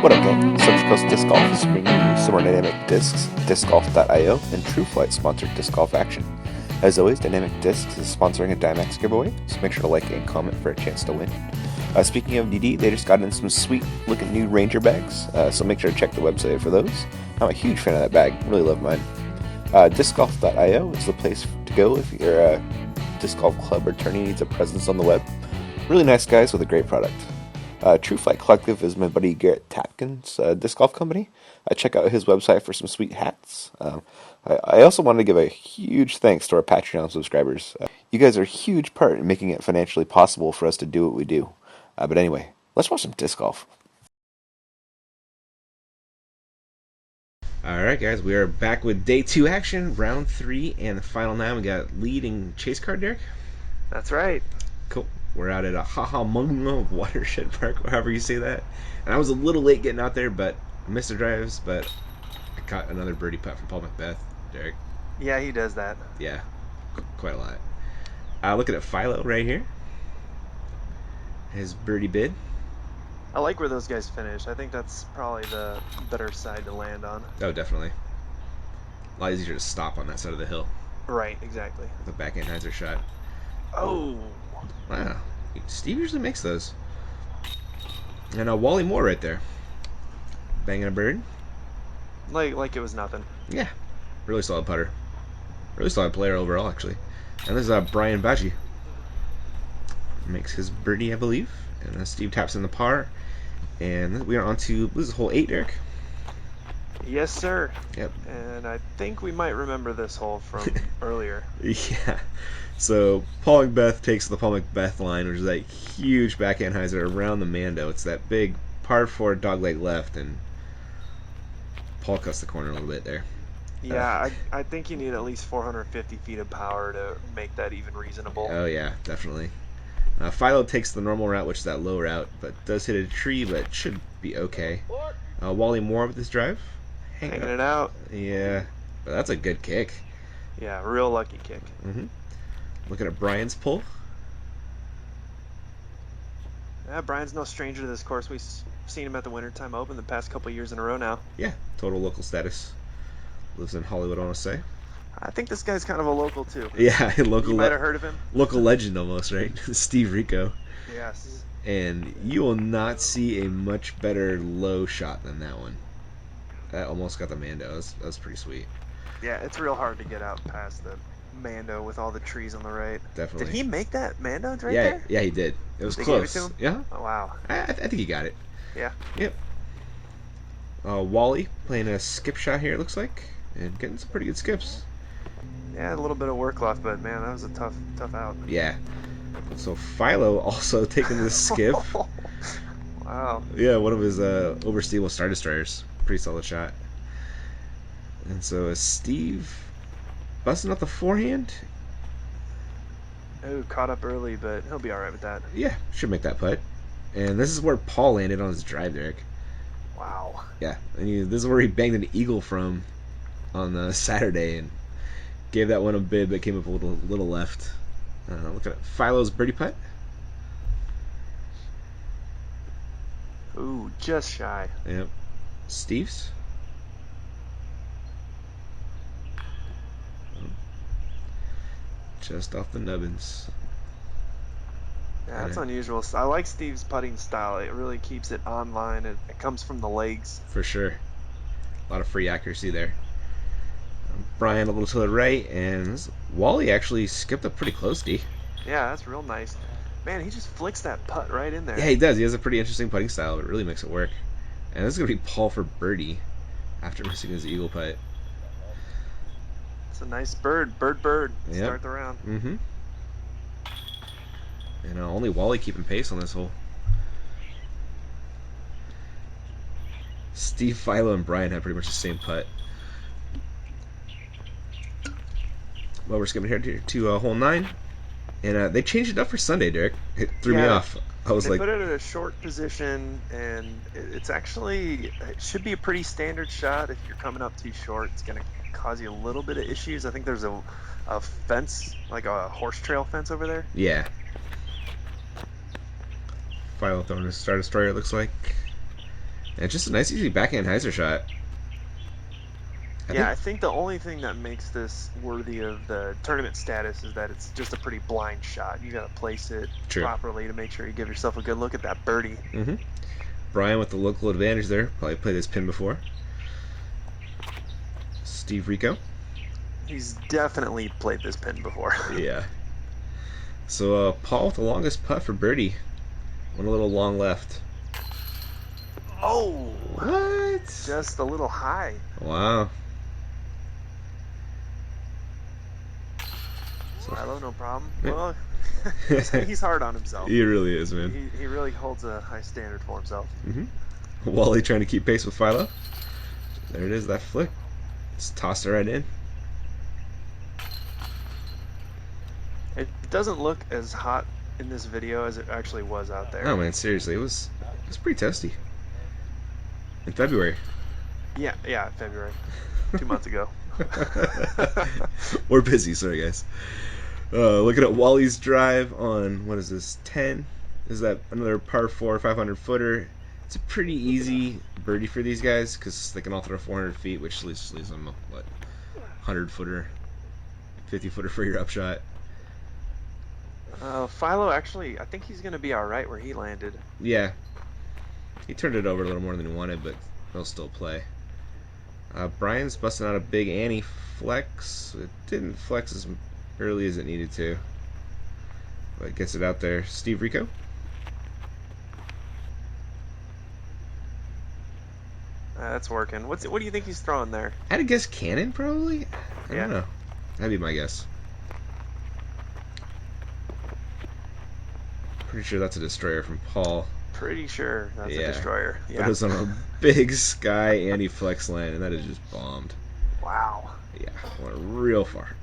What up, gang? Central Coast Disc Golf is bringing you some more dynamic discs, discgolf.io, and TrueFlight sponsored disc golf action. As always, Dynamic Discs is sponsoring a Dimax giveaway, so make sure to like and comment for a chance to win. Speaking of DD, they just got in some sweet looking new Ranger bags, so make sure to check the website for those. I'm a huge fan of that bag, really love mine. Discgolf.io is the place to go if you're a disc golf club or tourney needs a presence on the web. Really nice guys with a great product. True Flight Collective is my buddy Garrett Tapkin's disc golf company. Check out his website for some sweet hats. I also wanted to give a huge thanks to our Patreon subscribers. You guys are a huge part in making it financially possible for us to do what we do. But anyway, let's watch some disc golf. Alright guys, we are back with day 2 action, round 3, and the final 9. We got leading chase card, Derek. That's right. Cool. We're out at a Hahamungma Watershed Park, however you say that. And I was a little late getting out there, but I missed the drives, but I caught another birdie putt from Paul Macbeth, Derek. Yeah, he does that. Yeah, quite a lot. Looking at Philo right here. His birdie bid. I like where those guys finish. I think that's probably the better side to land on. Oh, definitely. A lot easier to stop on that side of the hill. Right, exactly. The backhand hyzer shot. Oh. Wow. Steve usually makes those. And Wally Moore right there. Banging a bird. Like it was nothing. Yeah. Really solid putter. Really solid player overall, actually. And this is Brian Baji. Makes his birdie, I believe. And Steve taps in the par. And we are on to, this is hole 8, Eric. Yes, sir. Yep. And I think we might remember this hole from earlier. Yeah. So Paul Macbeth takes the Paul Macbeth line, which is that huge backhand hyzer around the Mando. It's that big par 4 dogleg left, and Paul cuts the corner a little bit there. Yeah, I think you need at least 450 feet of power to make that even reasonable. Oh yeah, definitely. Philo takes the normal route, which is that low route, but does hit a tree, but should be okay. Wally Moore with this drive. Hanging it out. Yeah, but that's a good kick. Yeah, real lucky kick. Mm-hmm. Looking at Brian's pull. Yeah, Brian's no stranger to this course. We've seen him at the Wintertime Open the past couple years in a row now. Yeah, total local status. Lives in Hollywood, I want to say. I think this guy's kind of a local too. Yeah, local. You might have heard of him. Local legend almost, right? Steve Rico. Yes. And you will not see a much better low shot than that one. That almost got the Mando. That was pretty sweet. Yeah, it's real hard to get out past the Mando with all the trees on the right. Definitely. Did he make that Mando right yeah, there? Yeah, he did. It was They close. gave it to him? Yeah. Oh, wow. I think he got it. Yeah. Yep. Wally playing a skip shot here, it looks like, and getting some pretty good skips. Yeah, a little bit of work left, but man, that was a tough out. Yeah. So Philo also taking this skip. Wow. Yeah, one of his oversteable Star Destroyers. Pretty solid shot. And so Steve busting up the forehand. Oh, caught up early, but he'll be all right with that. Yeah, should make that putt. And this is where Paul landed on his drive, Derek. Wow. Yeah, and this is where he banged an eagle from on Saturday and gave that one a bid, but came up a little left. Look at Philo's birdie putt. Ooh, just shy. Yep. Steve's. Just off the nubbins. Yeah, that's unusual. I like Steve's putting style. It really keeps it on line. It comes from the legs. For sure. A lot of free accuracy there. Brian a little to the right, and Wally actually skipped up pretty close, D. Yeah, that's real nice. Man, he just flicks that putt right in there. Yeah, he does. He has a pretty interesting putting style. It really makes it work. And this is going to be Paul for birdie after missing his eagle putt. It's a nice bird. Yep. Start the round. Mm-hmm. And only Wally keeping pace on this hole. Steve, Philo, and Brian had pretty much the same putt. Well, we're skipping here to hole 9. And they changed it up for Sunday, Derek. It threw me off. I was they put it in a short position, and it should be a pretty standard shot. If you're coming up too short, it's going to cause you a little bit of issues. I think there's a fence, like a horse trail fence over there. Yeah. Philo throwing his Star Destroyer, it looks like. And just a nice, easy backhand hyzer shot. Yeah, I think the only thing that makes this worthy of the tournament status is that it's just a pretty blind shot. You got to place it True. properly to make sure you give yourself a good look at that birdie. Mm-hmm. Brian with the local advantage there. Probably played this pin before. Steve Rico. He's definitely played this pin before. Yeah. So Paul with the longest putt for birdie. Went a little long left. Oh! What? Just a little high. Wow. Philo, no problem. Yeah. Well, he's hard on himself. He really is, man. He really holds a high standard for himself. Mm-hmm. Wally trying to keep pace with Philo. There it is, that flick. Just tossed it right in. It doesn't look as hot in this video as it actually was out there. Oh man, seriously, it was pretty testy. In February. Yeah, February. 2 months ago. We're busy, sorry guys. Looking at Wally's drive on, what is this, 10? Is that another par 4 500 footer? It's a pretty easy birdie for these guys because they can all throw 400 feet, which leaves them, what, 100 footer, 50 footer for your upshot. Philo, actually, I think he's going to be alright where he landed. Yeah. He turned it over a little more than he wanted, but he'll still play. Brian's busting out a big Annie flex. It didn't flex as early as it needed to, but gets it out there. Steve Rico. That's working. What do you think he's throwing there? I'd guess cannon, probably? I don't know. That'd be my guess. Pretty sure that's a destroyer from Paul. Pretty sure that's a destroyer. Yeah. But it was on a big sky Annie flex land, and that is just bombed. Wow. Yeah, went real far.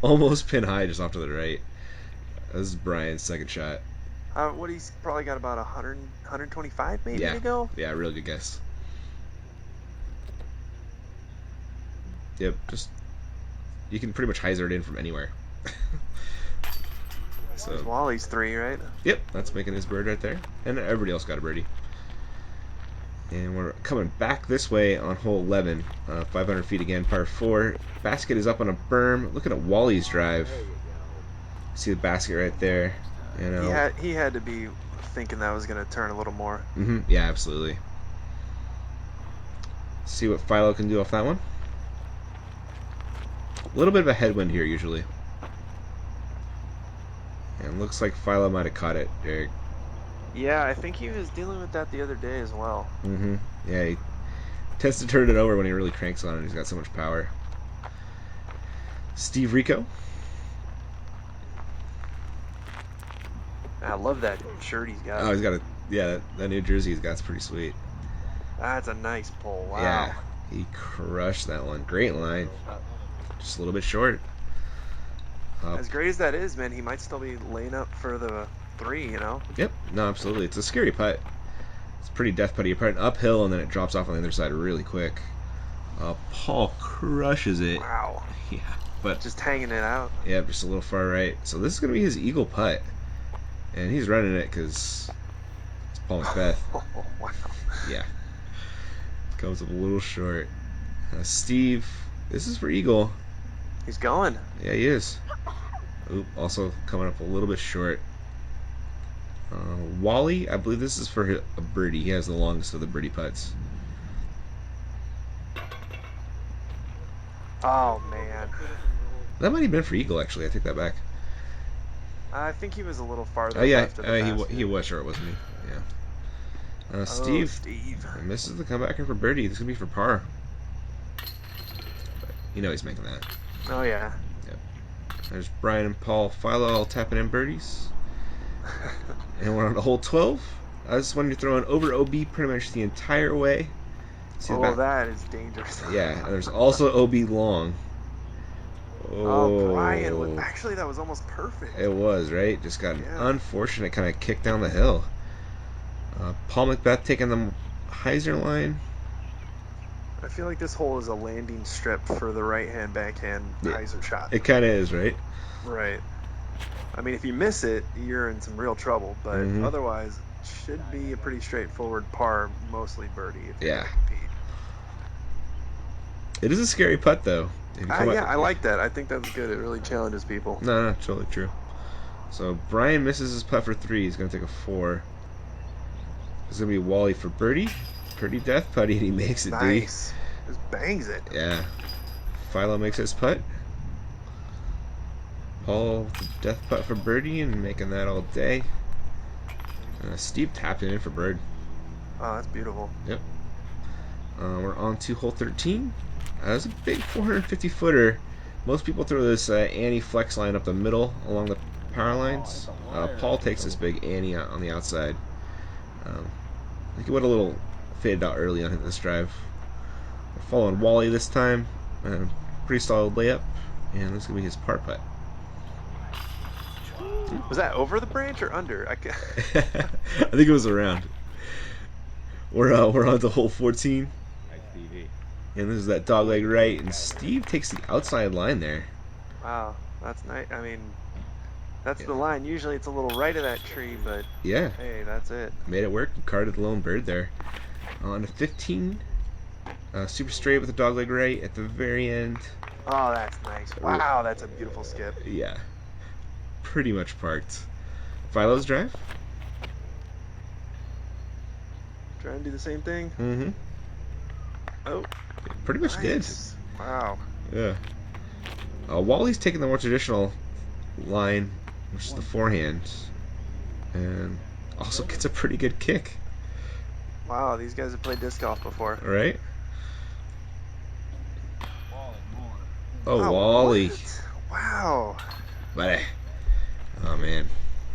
Almost pin high just off to the right. This is Brian's second shot. He's probably got about 100, 125 maybe Yeah. to go? Yeah, real good guess. Yep, just you can pretty much hyzer it in from anywhere. So Wally's 3, right? Yep, that's making his bird right there. And everybody else got a birdie. And we're coming back this way on hole 11. 500 feet again, par 4. Basket is up on a berm. Looking at Wally's drive. See the basket right there. You know. He had to be thinking that was going to turn a little more. Mm-hmm. Yeah, absolutely. See what Philo can do off that one. A little bit of a headwind here usually. And looks like Philo might have caught it, Eric. Yeah, I think he was dealing with that the other day as well. Mm-hmm. Yeah, he tends to turn it over when he really cranks on it. He's got so much power. Steve Rico. I love that shirt he's got. Oh, he's got that New Jersey he's got's pretty sweet. That's a nice pull. Wow. Yeah, he crushed that one. Great line. Just a little bit short. As great as that is, man, he might still be laying up for the 3, you know? Yep. No, absolutely. It's a scary putt. It's a pretty death putty. You're putting uphill, and then it drops off on the other side really quick. Paul crushes it. Wow. Yeah, but just hanging it out. Yeah, just a little far right. So this is going to be his eagle putt. And he's running it because it's Paul Macbeth. Oh, wow. Yeah. Comes up a little short. Steve, this is for eagle. He's going. Yeah, he is. Oop, also coming up a little bit short. Wally, I believe this is for a birdie. He has the longest of the birdie putts. Oh, man. That might have been for eagle, actually. I take that back. I think he was a little farther left of the basket. he was short, wasn't he? Yeah. Steve. Steve. Misses the comebacker for birdie. This is going to be for par. But you know he's making that. Oh, yeah. Yep. There's Brian and Paul Philo all tapping in birdies. And we're on to hole 12. I was when you're throwing over OB pretty much the entire way. See that is dangerous. Yeah, and there's also OB long. Oh, Brian. Actually, that was almost perfect. It was, right? Just got an unfortunate kind of kick down the hill. Paul Macbeth taking the hyzer line. I feel like this hole is a landing strip for the right-hand backhand hyzer shot. It kind of is, right? Right. I mean, if you miss it, you're in some real trouble. But Mm-hmm. otherwise, it should be a pretty straightforward par, mostly birdie if you're Yeah. going to compete. It is a scary putt, though. If you come up, Yeah, I like that. I think that's good. It really challenges people. no, totally true. So Brian misses his putt for 3. He's gonna take a 4. It's gonna be Wally for birdie. Pretty death putty, and he makes it. D. Nice. Just bangs it. Yeah. Philo makes his putt. Paul with the death putt for birdie and making that all day. Steve tapped it in for bird. Oh, that's beautiful. Yep. We're on to hole 13. That's a big 450 footer. Most people throw this anti-flex line up the middle along the power lines. Paul takes this big anti on the outside. I think he went a little faded out early on this drive. We're following Wally this time. Pretty solid layup. And this is going to be his par putt. Was that over the branch or under? I think it was around. We're on to hole 14. And this is that dogleg right, and Steve takes the outside line there. Wow, that's nice. I mean, that's the line. Usually it's a little right of that tree, but yeah, hey, that's it. Made it work. Carded the lone bird there. On to 15. Super straight with the dogleg right at the very end. Oh, that's nice. Wow, that's a beautiful skip. Yeah. Pretty much parked. Philo's drive. Try and do the same thing. Mm-hmm. Oh. Pretty much Nice. did. Wow. Yeah. Wally's taking the more traditional line, which is the forehand, and also gets a pretty good kick. Wow, these guys have played disc golf before. Right? Oh, Wally. What? Wow. Buddy. Oh, man.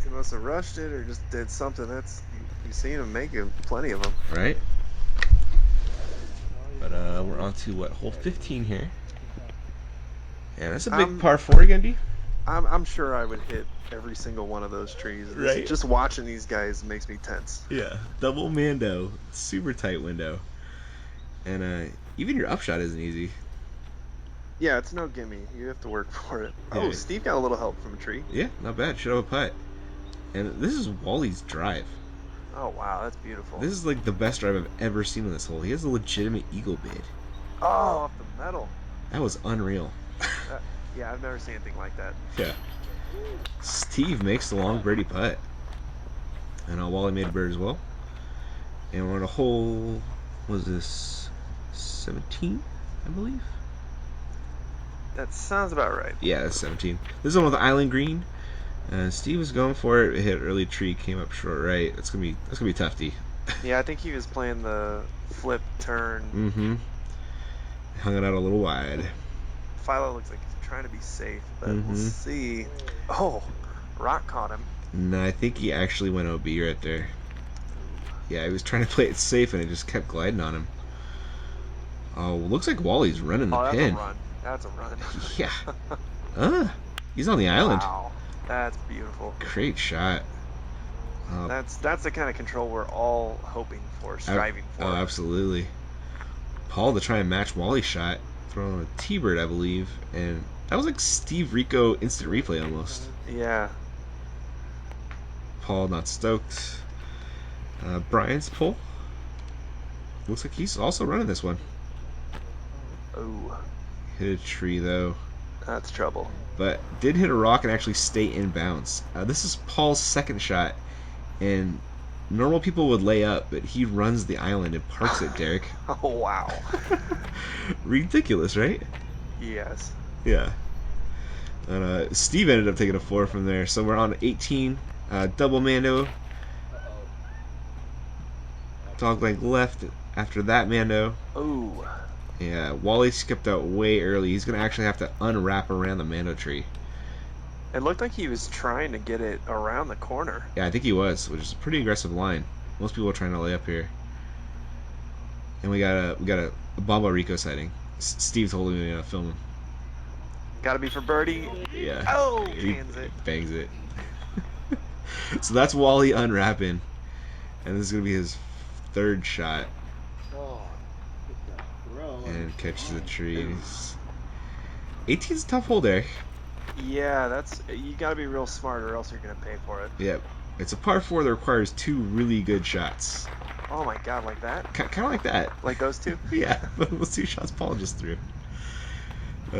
He must have rushed it or just did something. You've seen him make plenty of them. Right? But we're on to hole 15 here. Yeah, that's a big par 4 again, D. I'm sure I would hit every single one of those trees. Right. Just watching these guys makes me tense. Yeah, double Mando, super tight window, and even your upshot isn't easy. Yeah, it's no gimme. You have to work for it. Yeah. Oh, Steve got a little help from a tree. Yeah, not bad. Should have a putt. And this is Wally's drive. Oh wow, that's beautiful. This is like the best drive I've ever seen on this hole. He has a legitimate eagle bid. Oh, off the metal. That was unreal. Yeah, I've never seen anything like that. Yeah. Steve makes the long birdie putt. And Wally made a bird as well. And we're on a hole, what was this, 17, I believe? That sounds about right. Yeah, that's 17. This is one with the island green. Steve was going for it. It hit an early tree, came up short right. That's gonna be tough, D. Yeah, I think he was playing the flip turn. Mm-hmm. Hung it out a little wide. Philo looks like he's trying to be safe, but Mm-hmm. we'll see. Oh, rock caught him. No, I think he actually went OB right there. Yeah, he was trying to play it safe, and it just kept gliding on him. Oh, looks like Wally's running the Oh, that's pin. a run. That's a run. Yeah. He's on the island. Wow, that's beautiful. Great shot. That's the kind of control we're all hoping for, striving for. Oh, absolutely. Paul to try and match Wally's shot, throwing a T-bird, I believe, and that was like Steve Rico instant replay almost. Yeah. Paul not stoked. Brian's pull. Looks like he's also running this one. Oh, Hit a tree though, that's trouble. but did hit a rock and actually stay in bounds. This is Paul's second shot, and normal people would lay up, but he runs the island and parks it, Derek. Oh, wow. Ridiculous, right? Yes. Yeah. And Steve ended up taking a 4 from there, so we're on 18. Double Mando. Dogleg left after that Mando. Oh. Yeah, Wally skipped out way early. He's going to actually have to unwrap around the Mando tree. It looked like he was trying to get it around the corner. Yeah, I think he was, which is a pretty aggressive line. Most people are trying to lay up here. And we got a Bamba Rico sighting. Steve's holding me filming. Gotta be for birdie. Yeah. Oh, He cans it. bangs it. So that's Wally unwrapping. And this is going to be his third shot. And catches the trees. 18's a tough hole, Derek. Yeah, that's you got to be real smart or else you're gonna pay for it. Yep. It's a par 4 that requires 2 really good shots. Oh my God, like that? Kind of like that. Like those two? Yeah, those 2 shots Paul just threw.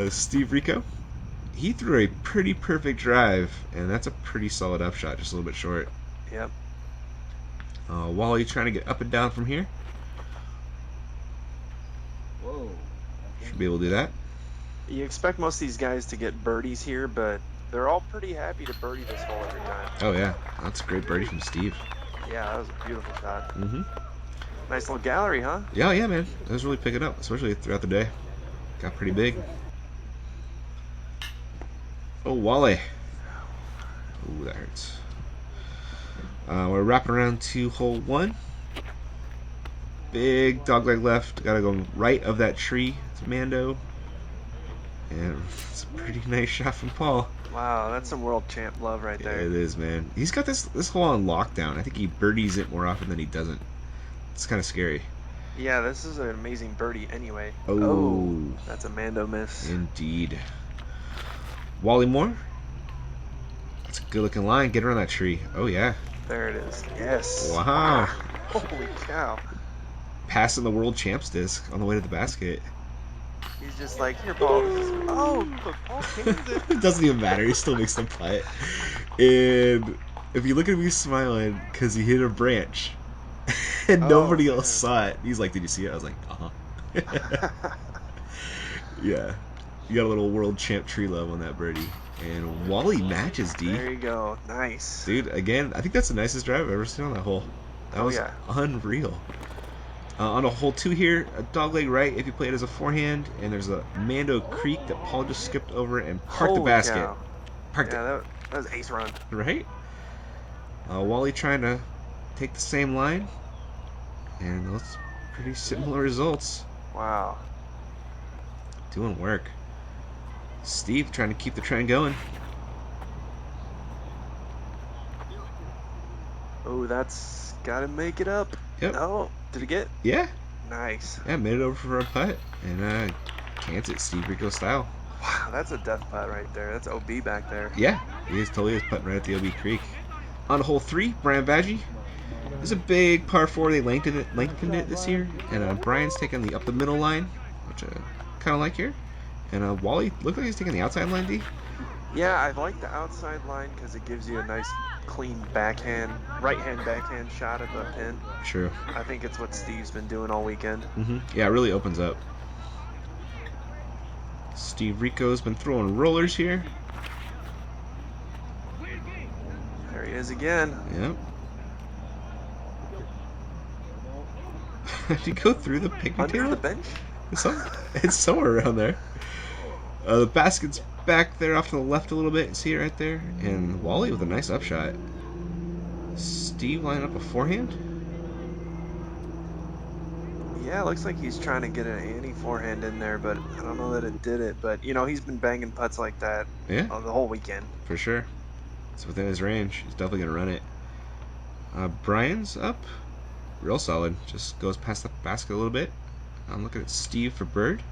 Steve Rico, he threw a pretty perfect drive, and that's a pretty solid upshot, just a little bit short. Yep. Wally trying to get up and down from here. Whoa. Should be able to do that. You expect most of these guys to get birdies here, but they're all pretty happy to birdie this hole every time. Oh yeah, that's a great birdie from Steve. Yeah, that was a beautiful shot. Mm-hmm. Nice little gallery, huh? Yeah, man. That was really picking up, especially throughout the day. Got pretty big. Oh, Wally. Ooh, that hurts. We're wrapping around to hole 1. Big dogleg left. Gotta go right of that tree. It's Mando. And it's a pretty nice shot from Paul. Wow, that's some world champ love right Yeah, there. it is, man. He's got this hole on lockdown. I think he birdies it more often than he doesn't. It's kind of scary. Yeah, this is an amazing birdie anyway. Oh. That's a Mando miss. Indeed. Wally Moore. That's a good looking line. Get around that tree. Oh, yeah. There it is. Yes. Wow. Holy cow. Passing the world champs disc on the way to the basket. He's just like, here, Paul. But Paul cans it. It doesn't even matter. He still makes the putt. And if you look at me smiling, because he hit a branch, and nobody else saw it. He's like, "Did you see it?" I was like, "Uh-huh." Yeah. You got a little world champ tree love on that birdie. And Wally matches, D. There you go. Nice. Dude, again, I think that's the nicest drive I've ever seen on that hole. That was unreal. On a hole 2 here, a dogleg right if you play it as a forehand, and there's a Mando Creek that Paul just skipped over and parked the basket. Cow. Parked Yeah, it. that was ace run. Right? Wally trying to take the same line, and those pretty similar results. Wow. Doing work. Steve trying to keep the trend going. Oh, that's got to make it up. Yep. Oh, did it get? Yeah. Nice. Yeah, made it over for a putt, and cans it Steve Rico style. Wow, that's a death putt right there. That's OB back there. Yeah, he is totally is putting right at the OB Creek. On hole 3, Brian Badgie. There's a big par 4. They lengthened it this year, and Brian's taking the up the middle line, which I kind of like here. And Wally looked like he's taking the outside line, D. Yeah, I like the outside line because it gives you a nice, clean backhand, right-hand backhand shot at the pin. True. I think it's what Steve's been doing all weekend. Yeah, it really opens up. Steve Rico's been throwing rollers here. There he is again. Yep. Did you go through the picnic Under table? the bench? It's somewhere around there. The basket's back there off to the left a little bit. See it right there? And Wally with a nice upshot. Steve lining up a forehand. Yeah, it looks like he's trying to get an anti-forehand in there, but I don't know that it did it. But, you know, he's been banging putts like that Yeah, the whole weekend. for sure. It's within his range. He's definitely going to run it. Brian's up. Real solid. Just goes past the basket a little bit. I'm looking at Steve for bird.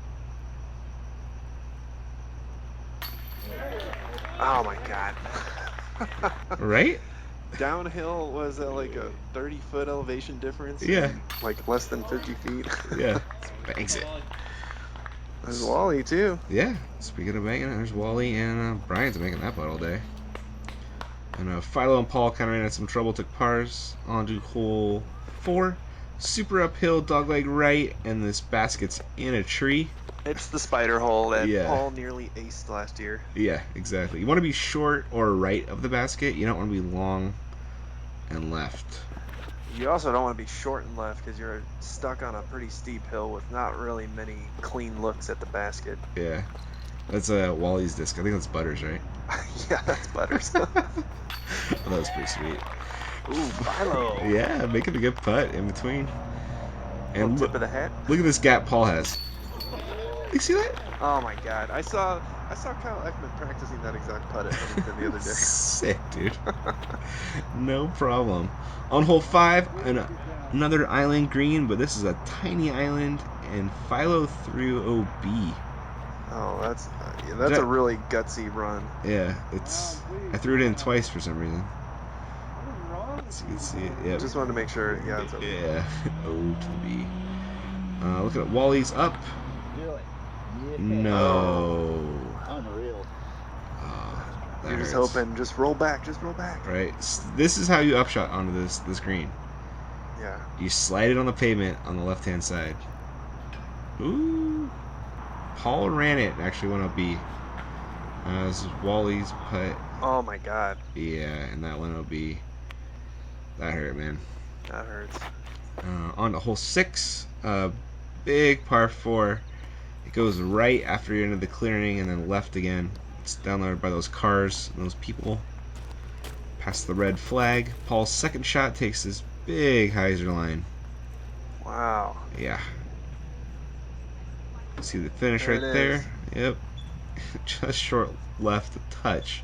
Oh, my God. Right? Downhill was like a 30-foot elevation difference. Yeah. Like less than 50 feet. Yeah. Bangs it. There's Wally, too. Yeah. Speaking of banging, there's Wally, and Brian's making that putt all day. And Philo and Paul kind of ran into some trouble, took pars onto hole 4. Super uphill, dogleg right, and this basket's in a tree. It's the spider hole that Yeah. Paul nearly aced last year. Yeah, exactly. You want to be short or right of the basket. You don't want to be long and left. You also don't want to be short and left because you're stuck on a pretty steep hill with not really many clean looks at the basket. Yeah. That's Wally's disc. I think that's Butters, right? Yeah, that's Butters. Oh, that was pretty sweet. Ooh, Philo. Yeah, making a good putt in between. And Tip of the hat. look at this gap Paul has. You see that? Oh my God! I saw Kyle Ekman practicing that exact putt at Huntington the other day. Sick, dude. No problem. On hole 5, another island green, but this is a tiny island, and Philo threw OB. Oh, that's a really gutsy run. Yeah, I threw it in twice for some reason. So you can see it. Yep. Just wanted to make sure. Yeah, it's okay. Yeah. O to the B. Looking at Wally's up. Really? Yeah. No. Unreal. That You're just hurts. hoping. Just roll back. Just roll back. Right. This is how you upshot onto this green. Yeah. You slide it on the pavement on the left-hand side. Ooh. Paul ran it. Actually went up B. This is Wally's putt. Oh my God. Yeah, and that went OB. That hurt, man. That hurts. On to hole 6. Big par 4. It goes right after you're into the clearing and then left again. It's down there by those cars and those people. Past the red flag. Paul's second shot takes this big hyzer line. Wow. Yeah. See the finish There right it there? is. Yep. Just short left a touch.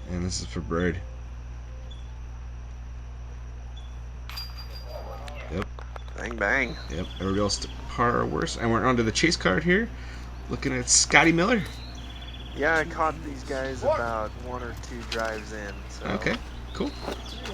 And this is for Bird. Yep. Bang bang. Yep. Everybody else to par or worse. And we're on to the chase card here. Looking at Scotty Miller. Yeah, I caught these guys about 1 or 2 drives in. So. Okay. Cool.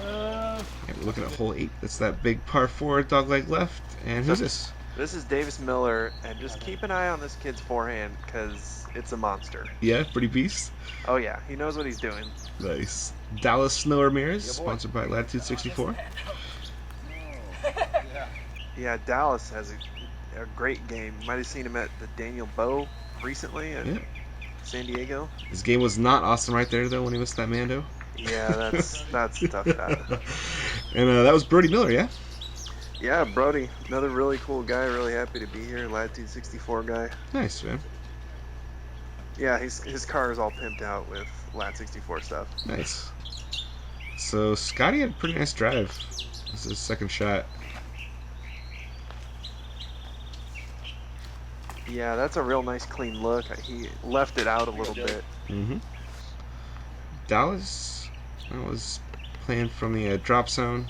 Yeah, we're looking at hole 8. That's that big par 4 dogleg left. And who's this? This is Davis Miller, and just keep an eye on this kid's forehand because it's a monster. Yeah, pretty beast. Oh yeah, he knows what he's doing. Nice. Dallas Snow Ramirez, sponsored by Latitude 64. Yeah, Dallas has a great game. You might have seen him at the Daniel Bow recently at San Diego. His game was not awesome right there, though, when he missed that Mando. Yeah, that's a tough shot. And that was Brody Miller, yeah? Yeah, Brody, another really cool guy. Really happy to be here. Latitude 64 guy. Nice, man. Yeah, his car is all pimped out with Lat 64 stuff. Nice. So Scotty had a pretty nice drive. This is his second shot. Yeah, that's a real nice clean look. He left it out a little bit. Mm-hmm. Dallas was playing from the drop zone.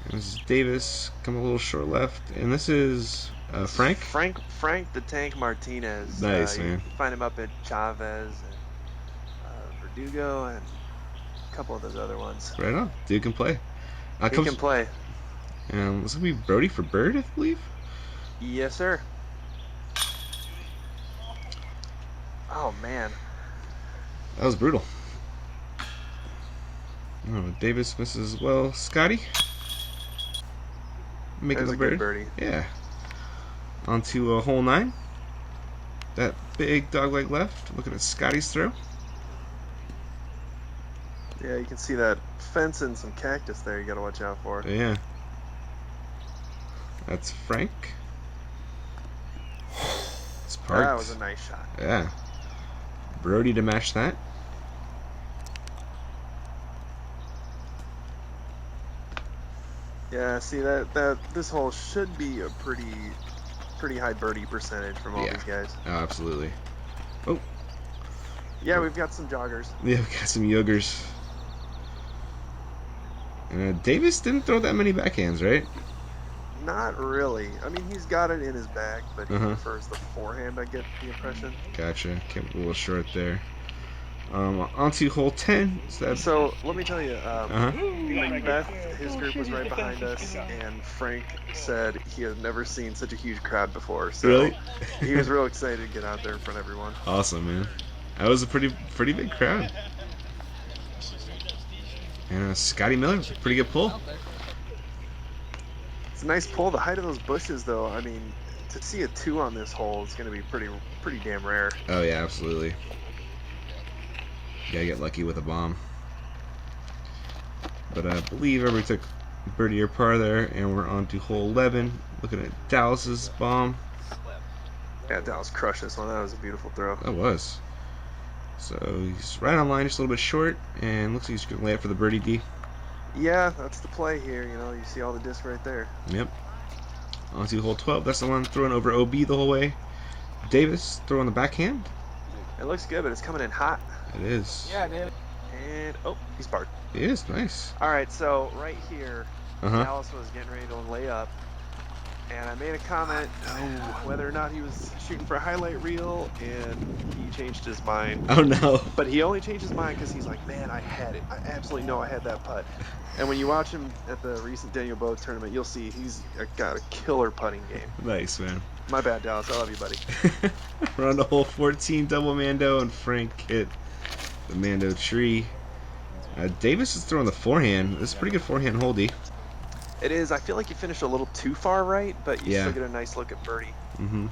And this is Davis, come a little short left. And this is Frank? Frank the Tank Martinez. Nice, You man. can find him up at Chavez and Verdugo and a couple of those other ones. Right on. Dude can play. He can play. This will be Brody for Bird, I believe. Yes, sir. Oh, man. That was brutal. Oh, Davis misses as well. Scotty? Making That was the a bird. good birdie. Yeah. On to hole 9. That big dogleg left. Looking at Scotty's throw. Yeah, you can see that fence and some cactus there you got to watch out for. Yeah. That's Frank. It's parked. That was a nice shot. Yeah. Brody to match that. Yeah, see that this hole should be a pretty high birdie percentage from all these guys. Oh, absolutely. Oh. Yeah, we've got some joggers. Yeah, we got some yogers. Davis didn't throw that many backhands, right? Not really. I mean, he's got it in his bag, but he Uh-huh. prefers the forehand, I get the impression. Gotcha. Kept a little short there. On to hole 10. So, let me tell you, Uh-huh. Macbeth, his group was right behind us, and Frank said he had never seen such a huge crowd before. So Really? he was real excited to get out there in front of everyone. Awesome, man. That was a pretty big crowd. And Scotty Miller was a pretty good pull. It's a nice pull. The height of those bushes, though, I mean, to see a 2 on this hole is going to be pretty damn rare. Oh, yeah, absolutely. Gotta get lucky with a bomb. But I believe everybody took birdie or par there, and we're on to hole 11. Looking at Dallas's bomb. Yeah, Dallas crushed this one. That was a beautiful throw. That was. So he's right on line, just a little bit short, and looks like he's going to lay it for the birdie D. Yeah, that's the play here. You know, you see all the disc right there. Yep. On to hole 12. That's the one throwing over OB the whole way. Davis throwing the backhand. It looks good, but it's coming in hot. It is. Yeah, David. And, oh, he's barred. It is. Nice. All right, so right here, Uh-huh. Dallas was getting ready to lay up. and I made a comment whether or not he was shooting for a highlight reel, and he changed his mind. Oh no. But he only changed his mind because he's like, man, I had it. I absolutely know I had that putt. And when you watch him at the recent Daniel Bowe tournament, you'll see he's got a killer putting game. Nice, man. My bad, Dallas. I love you, buddy. We're on to hole 14, double Mando, and Frank hit the Mando tree. Davis is throwing the forehand. This is a pretty good forehand holdie. It is. I feel like you finished a little too far right, but you Yeah. still get a nice look at birdie. Mm-hmm.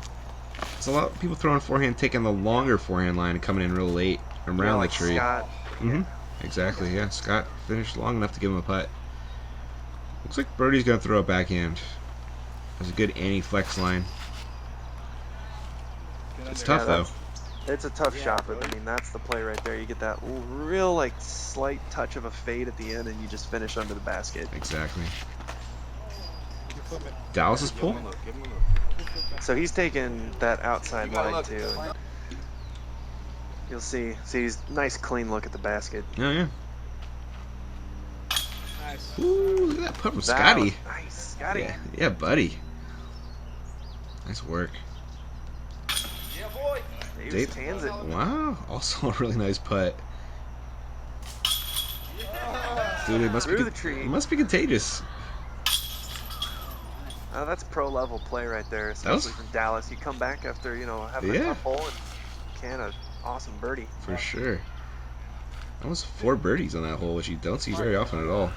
There's a lot of people throwing forehand, taking the longer forehand line and coming in real late around like the tree. Scott. Mm-hmm. Exactly, yeah. Scott finished long enough to give him a putt. Looks like Birdie's going to throw a backhand. There's a good anti-flex line. It's tough, though. It's a tough shot, but I mean, that's the play right there. You get that real, like, slight touch of a fade at the end, and you just finish under the basket. Exactly. Dallas's pull? So he's taking that outside line, too. And you'll see he's nice, clean look at the basket. Oh, yeah. Ooh, look at that putt from That Scotty. was nice, Scotty. Yeah, buddy. Nice work. Davis hands it. Wow, also a really nice putt. Dude, it Through the tree. it must be contagious. That's pro level play right there, especially from Dallas. You come back after having a tough hole and can an awesome birdie. For sure. That was 4 birdies on that hole, which you don't see very often at all.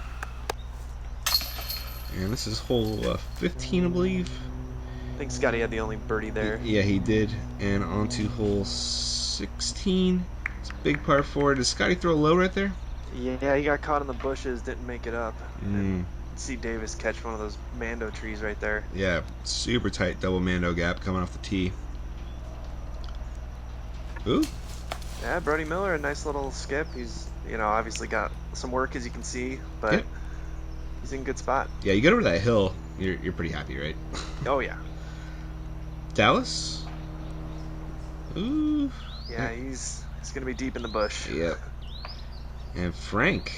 And this is hole 15, I believe. I think Scotty had the only birdie there. Yeah, he did. And on to hole 16. It's a big par 4. Does Scotty throw low right there? Yeah, he got caught in the bushes, didn't make it up. Mm. See Davis catch one of those Mando trees right there. Yeah, super tight double Mando gap coming off the tee. Ooh. Yeah, Brody Miller, a nice little skip. He's, obviously got some work, as you can see, but he's in a good spot. Yeah, you get over that hill, you're pretty happy, right? Oh, yeah. Dallas? Ooh. Yeah, he's going to be deep in the bush. Yep. And Frank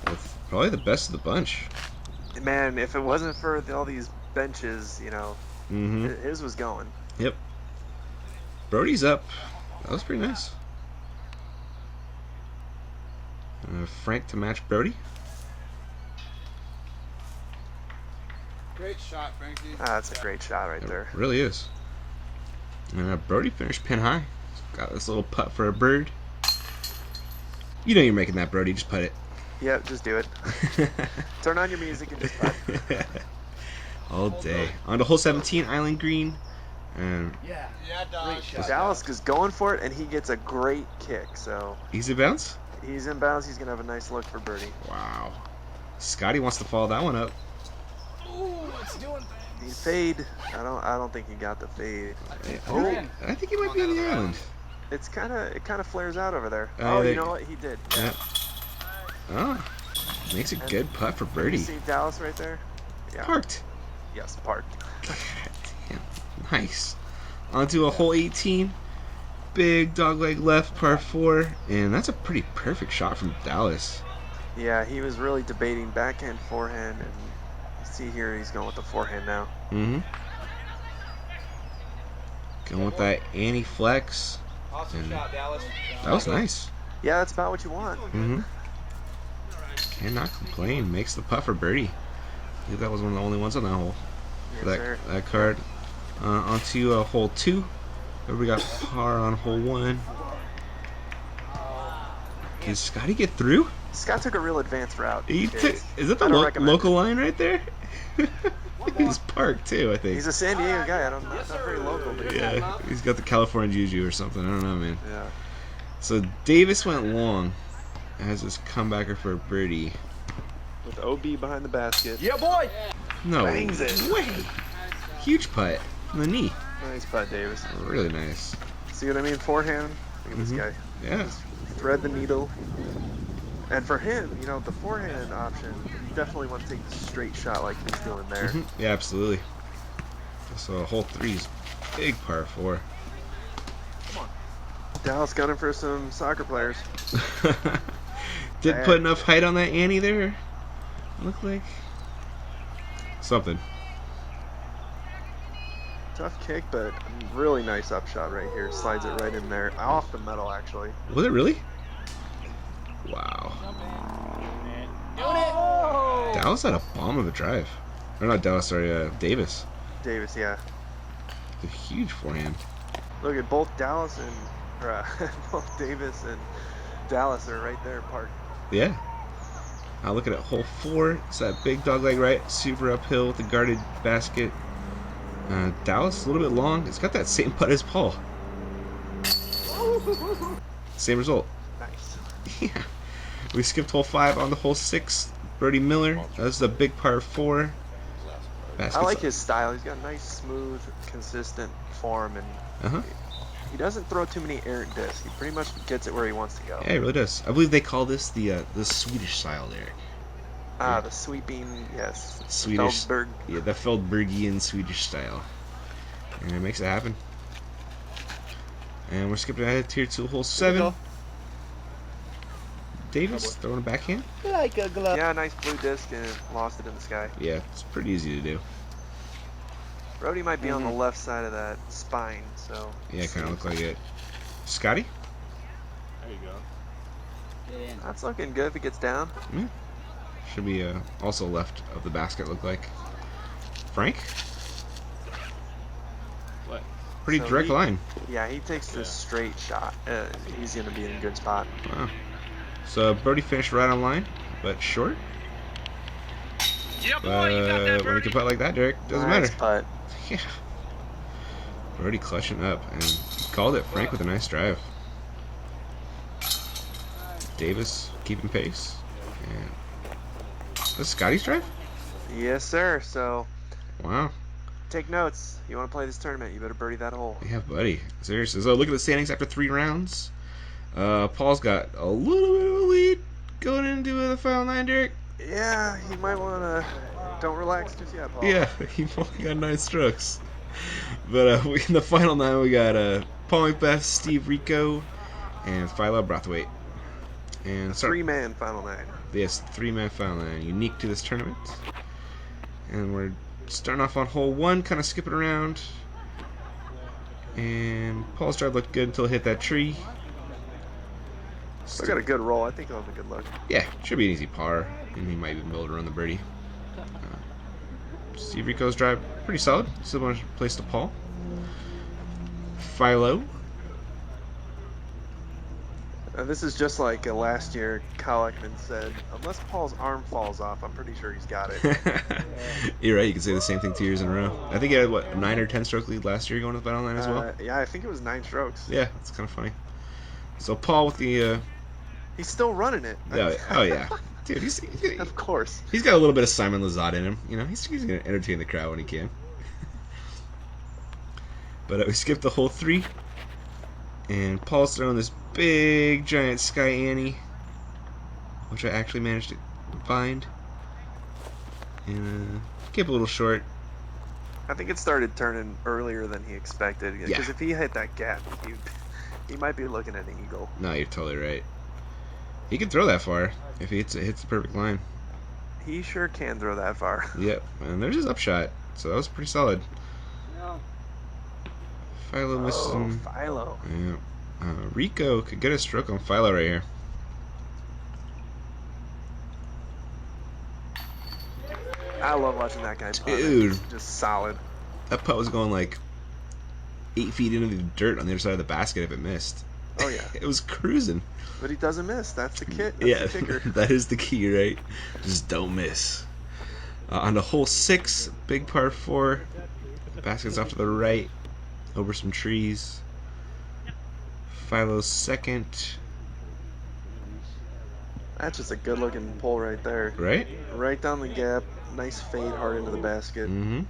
with probably the best of the bunch. Man, if it wasn't for all these benches, Mm-hmm. his was going. Yep. Brody's up. That was pretty nice. Frank to match Brody. Great shot, Frankie. That's a great shot right there. It really is. And Brody finished pin high. Got this little putt for a bird. You know you're making that, Brody. Just putt it. Yeah, just do it. Turn on your music and just putt. All day. On to hole 17, Island Green. And Yeah, dog. Dallas is going for it, and he gets a great kick. So easy bounce. he's in bounds. He's gonna have a nice look for birdie. Wow. Scotty wants to follow that one up. Ooh, it's doing He things. fade. I don't think he got the fade. I think he might be on the island. It kind of flares out over there. Oh, You know what? He did. Yeah. Oh, makes a good putt for You birdie. see Dallas right there? Yeah. Parked. Yes, parked. God damn. Nice. Onto a hole 18. Big dogleg left, par 4. And that's a pretty perfect shot from Dallas. Yeah, he was really debating backhand, forehand, and you see here he's going with the forehand now. Mm-hmm. Going with that anti-flex. Awesome And shot, Dallas. that was nice. Yeah, that's about what you want. Mm-hmm. Cannot complain. Makes the putt for birdie. I believe that was one of the only ones on that hole. Yes, For sir. that card. Onto hole 2. We got par on hole 1. Can Scotty get through? Scott took a real advanced route. Is that the I don't recommend local line right there? He's parked too, I think. He's a San Diego guy. Not very local, but Yeah, he's got the California juju or something. I don't know, man. yeah. So Davis went long as his comebacker for a birdie. With OB behind the basket. Yeah, boy. No Bangs it. way. Huge putt from the knee. Nice putt, Davis. Really nice. See what I mean? Forehand. Look at this guy. Yeah. Thread the needle. And for him, the forehand option, you definitely want to take the straight shot like he's doing there. Mhm. Yeah, absolutely. So hole 3 is big par 4. Dallas gunning for some soccer players. Didn't put enough height on that Annie there. Looked like something. Tough kick, but really nice upshot right here. Slides it right in there. Off the metal, actually. Was it really? Wow. Dallas had a bomb of a drive. Or not Dallas, sorry, Davis. Davis, yeah. A huge forehand. Look at both Dallas and both Davis and Dallas are right there parked. Yeah. Now look at it, hole 4. It's that big dog leg right, super uphill with the guarded basket. Dallas, a little bit long. It's got that same putt as Paul. Same result. Nice. Yeah. We skipped hole 5 on the hole 6. Brody Miller. This is a big par 4. I like his style. He's got a nice, smooth, consistent form, and he doesn't throw too many errant discs. He pretty much gets it where he wants to go. Yeah, he really does. I believe they call this the Swedish style, Derek. The sweeping, yes. Swedish. Feldberg. Yeah, the Feldbergian Swedish style. And it makes it happen. And we're skipping ahead here to hole 7. Davis throwing a backhand. Like a glove. Yeah, nice blue disc and lost it in the sky. Yeah, it's pretty easy to do. Brody might be on the left side of that spine, so. Yeah, kind of look like it. Scotty? There you go. Get in. That's looking good if it gets down. Should be also left of the basket, look like. Frank? What? Pretty So direct he- line. Yeah, he takes this straight shot. He's going to be in a good spot. Wow. So Brody finished right on line, but short. Yeah, But when you can putt like that, Derek, doesn't Nice matter. putt. Yeah. Brody clutching up and called it. Frank with a nice drive. Davis keeping pace. And that's Scotty's drive? Yes, sir. So Wow. take notes. You want to play this tournament, you better birdie that hole. Yeah, buddy. Seriously. So look at the standings after 3 rounds. Paul's got a little bit of a lead going into the final 9, Derek. Yeah, you might want to. Don't relax just yet, Paul. Yeah, he only got 9 strokes. But in the final 9, we got Paul Macbeth, Steve Rico, and Philo Brathwaite. And start, 3-man final 9. yes, 3-man final 9, unique to this tournament. And we're starting off on hole 1, kind of skipping around. And Paul's drive looked good until it hit that tree. Still got a good roll. I think he'll have a good look. Yeah, should be an easy par, and he might even be able to run the birdie. Steve Rico's drive, pretty solid, similar place to Paul. Philo. This is just like last year, Kyle Ekman said, unless Paul's arm falls off, I'm pretty sure he's got it. You're right, you can say the same thing 2 years in a row. I think he had, what, a 9 or 10 stroke lead last year going to the final 9 as well? Yeah, I think it was 9 strokes. Yeah, it's kind of funny. So Paul with the... He's still running it. oh, yeah. Dude, he's Of course. got a little bit of Simon Lizotte in him. You know, he's going to entertain the crowd when he can. But we skipped the hole 3. And Paul's throwing this big, giant Sky Annie, which I actually managed to find. And kept a little short. I think it started turning earlier than he expected. Because Yeah. if he hit that gap, he might be looking at an eagle. No, you're totally right. He can throw that far if he hits the perfect line. He sure can throw that far. Yep, and there's his upshot. So that was pretty solid. Philo missed Oh, some. Philo. Yeah. Rico could get a stroke on Philo right here. I love watching that guy putt. Dude. It's just solid. That putt was going like 8 feet into the dirt on the other side of the basket if it missed. Oh, yeah. It was cruising. But he doesn't miss. That's the kid. That's Yeah, the kicker. that is the key, right? Just don't miss. On the hole 6, big par 4. Basket's off to the right, over some trees. Philo's second, That's just a good looking pull right there. right? Right down the gap. Nice fade hard into the basket. Mm-hmm.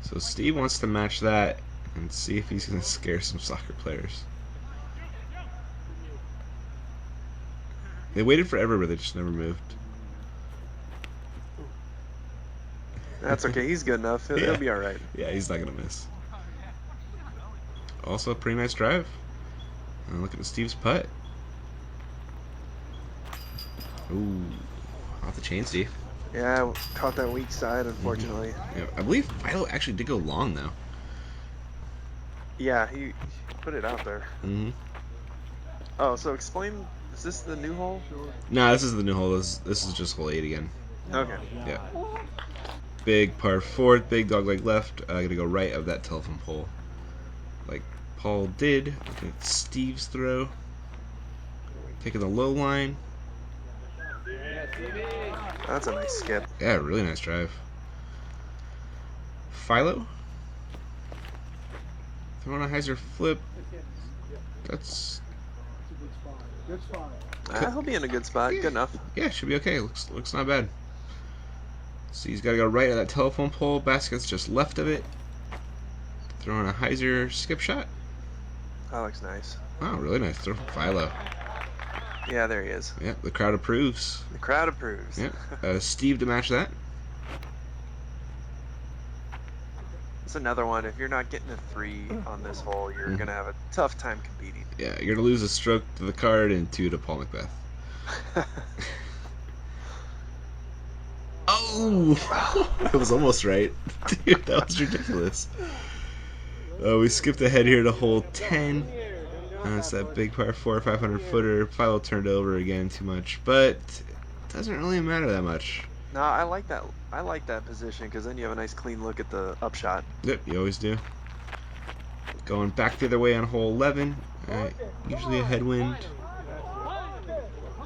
So Steve wants to match that and see if he's going to scare some soccer players. They waited forever, but they just never moved. That's okay. He's good enough. He'll Yeah. be all right. Yeah, he's not going to miss. Also, a pretty nice drive. Look at Steve's putt. Ooh, off the chain, Steve. Yeah, caught that weak side, unfortunately. Yeah, I believe Philo actually did go long, though. Yeah, he put it out there. Mm-hmm. Oh, so explain. Is this the new hole? Nah, this is the new hole. This is just hole 8 again. Okay. Yeah. Big par 4, big dog leg left. Gonna go right of that telephone pole, like Paul did. Looking at Steve's throw. Taking the low line. That's a nice skip. Yeah, really nice drive. Philo. Throwing a hyzer flip. That's He'll be in a good spot. Good enough. yeah, should be okay. Looks not bad. So he's got to go right at that telephone pole. Basket's just left of it. Throwing a hyzer skip shot. That looks nice. Wow, really nice throw from Philo. Yeah, there he is. Yeah, the crowd approves. The crowd approves. Yeah, Steve to match that. It's another one. If you're not getting a 3 on this hole, you're gonna have a tough time competing. Yeah, you're gonna lose a stroke to the card and 2 to Paul Macbeth. Oh, that was almost right, dude. That was ridiculous. We skipped ahead here to hole 10. It's that big par 4 500 footer. Philo turned over again too much, but it doesn't really matter that much. No, I like that. I like that position because then you have a nice clean look at the upshot. Yep, you always do. Going back the other way on hole 11. Usually a headwind.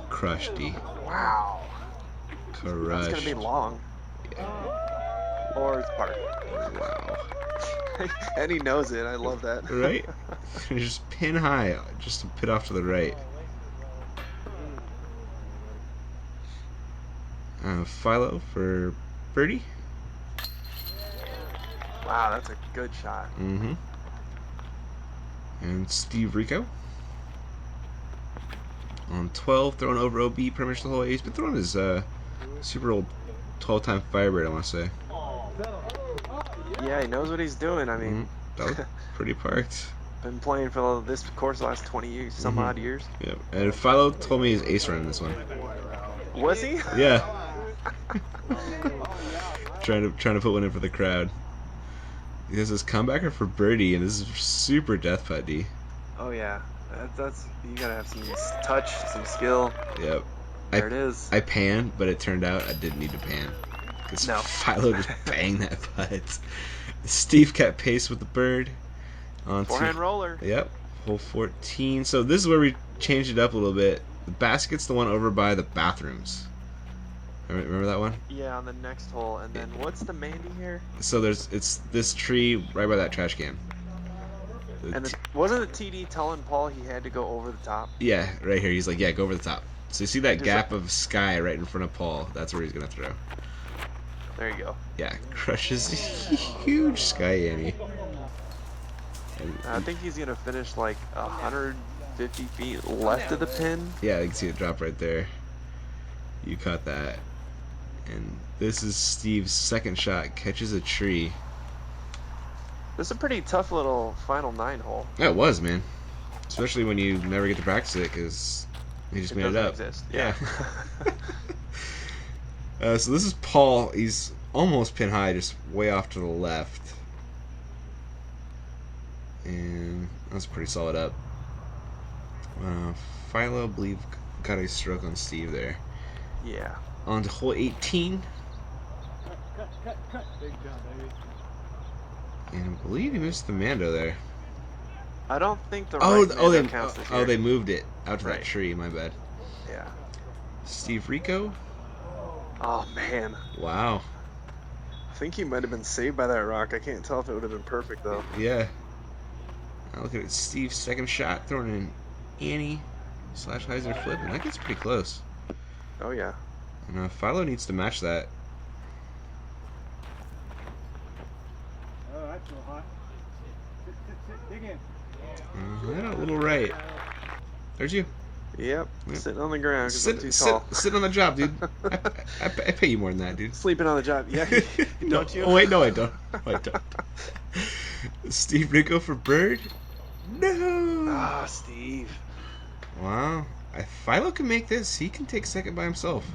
Crushed, D. Wow. Crushed. That's gonna be long. Yeah. Or it's part. Wow. And he knows it. I love that. Right? Just pin high, just to pit off to the right. Philo for birdie. Wow, that's a good shot. Mm-hmm. And Steve Rico on 12, throwing over OB pretty much the whole way. He's been throwing his super old 12-time Firebird, I want to say. Yeah, he knows what he's doing. I mean, That was pretty parked. been playing for this course the last 20 years, some odd years. Yep. And Philo told me he's ace running this one. Was he? Yeah. trying to put one in for the crowd. He has this comebacker for birdie, and this is super death putt, D. Oh yeah, that's you gotta have some touch, some skill. Yep. There it is. I panned, but it turned out I didn't need to pan. Because No. Philo just banged that putt. Steve kept pace with the bird. Forehand roller. Yep. Hole 14. So this is where we changed it up a little bit. The basket's the one over by the bathrooms. Remember that one? Yeah, on the next hole. And then what's the Mandy here? So it's this tree right by that trash can. And wasn't the TD telling Paul he had to go over the top? Yeah, right here. He's like, yeah, go over the top. So you see that Does gap of sky right in front of Paul? That's where he's gonna throw. There you go. Yeah, crushes huge sky Annie. I think he's gonna finish like 150 feet left of the pin. Yeah, you can see it drop right there. You caught that. And this is Steve's second shot. Catches a tree. This is a pretty tough little final 9 hole. Yeah, it was, man. Especially when you never get to practice it because he just made it doesn't up. exist. Yeah. So this is Paul. He's almost pin high, just way off to the left. And that's pretty solid up. Philo, I believe, got a stroke on Steve there. Yeah. On to hole 18. Big jump, baby. And I believe he missed the Mando there. I don't think the They counts this year. they moved it out to that Right. tree. My bad. Yeah. Steve Rico. Oh man. Wow. I think he might have been saved by that rock. I can't tell if it would have been perfect though. Yeah. Now look at it. Steve's second shot, throwing an Annie / hyzer flip, and that gets pretty close. Oh yeah. And Philo needs to match that. Oh, that's so hot. Sit, dig in. Yeah, a little right. There's you. Yep. Yep. Sitting on the ground because I'm too tall. Sit on the job, dude. I pay you more than that, dude. Sleeping on the job. Yeah. Don't you? Oh wait, no, I don't. I don't. Steve Rico for bird. No. Ah, Steve. Wow. If Philo can make this, he can take second by himself.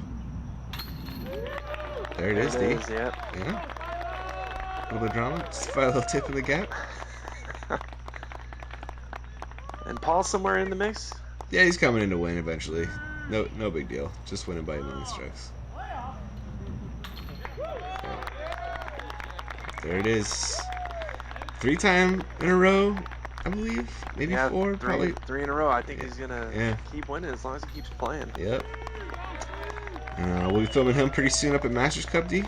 There it is, D. Yep. Yeah. A little bit of drama. Just Philo tip in the gap. And Paul's somewhere in the mix. Yeah, he's coming in to win eventually. No big deal. Just winning by a million strokes. There it is. 3-time in a row, I believe. Maybe Yeah, 4, probably. three in a row. I think he's gonna Yeah. keep winning as long as he keeps playing. Yep. We'll be filming him pretty soon up at Masters Cup, D.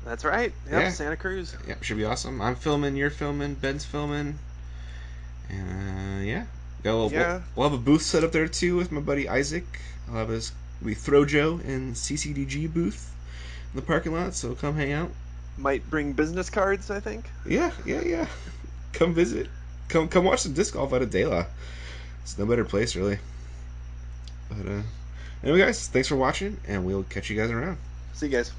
That's right. Yep, Yeah. Santa Cruz. Yep, should be awesome. I'm filming, you're filming, Ben's filming. And yeah. We'll have a booth set up there too with my buddy Isaac. I'll have his Throjo and CCDG booth in the parking lot, so come hang out. Might bring business cards, I think. Yeah. Come visit. Come watch some disc golf out of De La. It's no better place, really. But anyway, guys, thanks for watching, and we'll catch you guys around. See you guys.